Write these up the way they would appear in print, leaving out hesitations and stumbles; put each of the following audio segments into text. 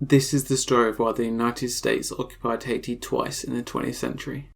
This is the story of why the United States occupied Haiti twice in the 20th century.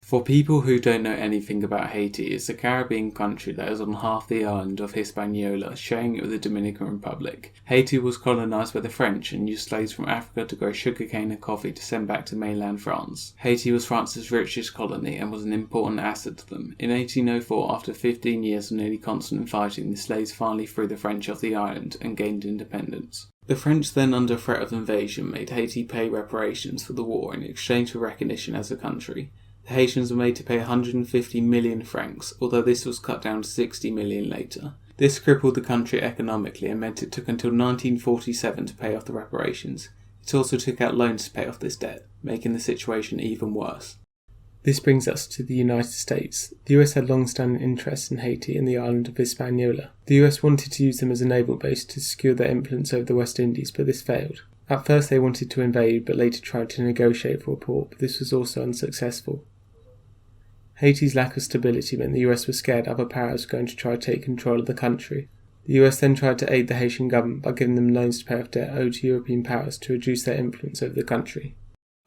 For people who don't know anything about Haiti, it's a Caribbean country that is on half the island of Hispaniola, sharing it with the Dominican Republic. Haiti was colonised by the French and used slaves from Africa to grow sugarcane and coffee to send back to mainland France. Haiti was France's richest colony and was an important asset to them. In 1804, after 15 years of nearly constant fighting, the slaves finally threw the French off the island and gained independence. The French, then under threat of invasion, made Haiti pay reparations for the war in exchange for recognition as a country. The Haitians were made to pay 150 million francs, although this was cut down to 60 million later. This crippled the country economically and meant it took until 1947 to pay off the reparations. It also took out loans to pay off this debt, making the situation even worse. This brings us to the United States. The US had long-standing interests in Haiti and the island of Hispaniola. The US wanted to use them as a naval base to secure their influence over the West Indies, but this failed. At first they wanted to invade, but later tried to negotiate for a port, but this was also unsuccessful. Haiti's lack of stability meant the US was scared other powers were going to try to take control of the country. The US then tried to aid the Haitian government by giving them loans to pay off debt owed to European powers to reduce their influence over the country.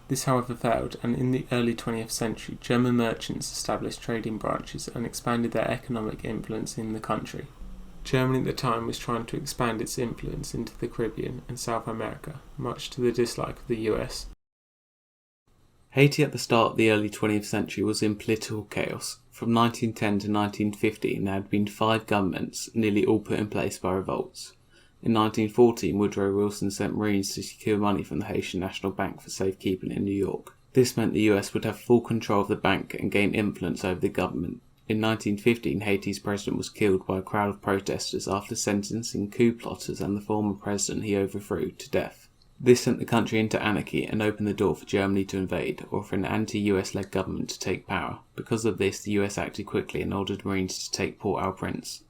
This however failed, and in the early 20th century, German merchants established trading branches and expanded their economic influence in the country. Germany at the time was trying to expand its influence into the Caribbean and South America, much to the dislike of the US. Haiti at the start of the early 20th century was in political chaos. From 1910 to 1915 there had been 5 governments, nearly all put in place by revolts. In 1914 Woodrow Wilson sent Marines to secure money from the Haitian National Bank for safekeeping in New York. This meant the US would have full control of the bank and gain influence over the government. In 1915 Haiti's president was killed by a crowd of protesters after sentencing coup plotters and the former president he overthrew to death. This sent the country into anarchy and opened the door for Germany to invade, or for an anti-US led government to take power. Because of this, the US acted quickly and ordered Marines to take Port-au-Prince.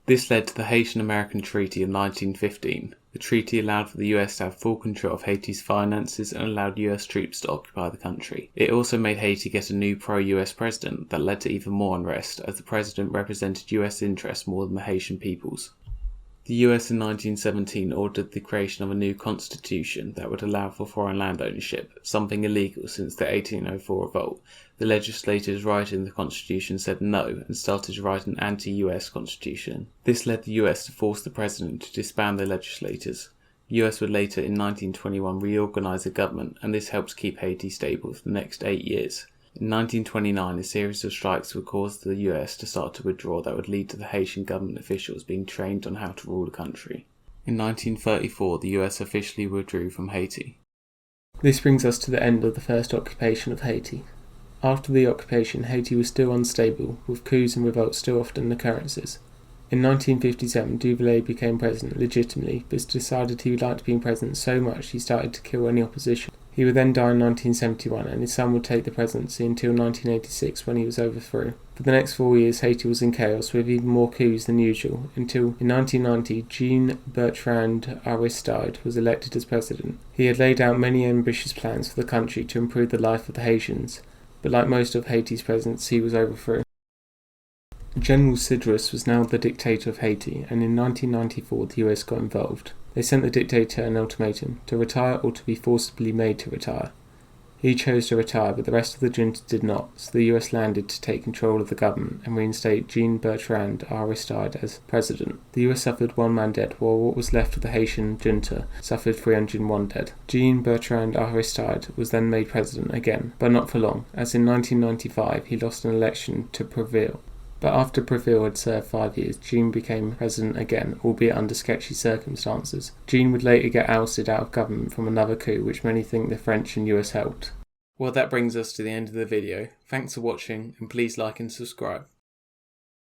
This led to the Haitian-American Treaty of 1915. The treaty allowed for the US to have full control of Haiti's finances and allowed US troops to occupy the country. It also made Haiti get a new pro-US president that led to even more unrest, as the president represented US interests more than the Haitian people's. The US in 1917 ordered the creation of a new constitution that would allow for foreign land ownership, something illegal since the 1804 revolt. The legislators writing the constitution said no and started to write an anti-US constitution. This led the US to force the president to disband the legislators. The US would later in 1921 reorganize the government, and this helped keep Haiti stable for the next 8 years. In 1929, a series of strikes would cause the US to start to withdraw that would lead to the Haitian government officials being trained on how to rule the country. In 1934, the US officially withdrew from Haiti. This brings us to the end of the first occupation of Haiti. After the occupation, Haiti was still unstable, with coups and revolts still often occurrences. In 1957, Duvalier became president legitimately, but decided he liked being president so much he started to kill any opposition. He would then die in 1971, and his son would take the presidency until 1986 when he was overthrown. For the next 4 years, Haiti was in chaos with even more coups than usual, until in 1990 Jean-Bertrand Aristide was elected as president. He had laid out many ambitious plans for the country to improve the life of the Haitians, but like most of Haiti's presidents, he was overthrown. General Sidras was now the dictator of Haiti, and in 1994 the US got involved. They sent the dictator an ultimatum, to retire or to be forcibly made to retire. He chose to retire, but the rest of the junta did not, so the US landed to take control of the government and reinstate Jean-Bertrand Aristide as president. The US suffered 1 man dead, while what was left of the Haitian junta suffered 301 dead. Jean-Bertrand Aristide was then made president again, but not for long, as in 1995 he lost an election to Préville. But after Préville had served 5 years, Jean became president again, albeit under sketchy circumstances. Jean would later get ousted out of government from another coup, which many think the French and US helped. Well, that brings us to the end of the video. Thanks for watching, and please like and subscribe.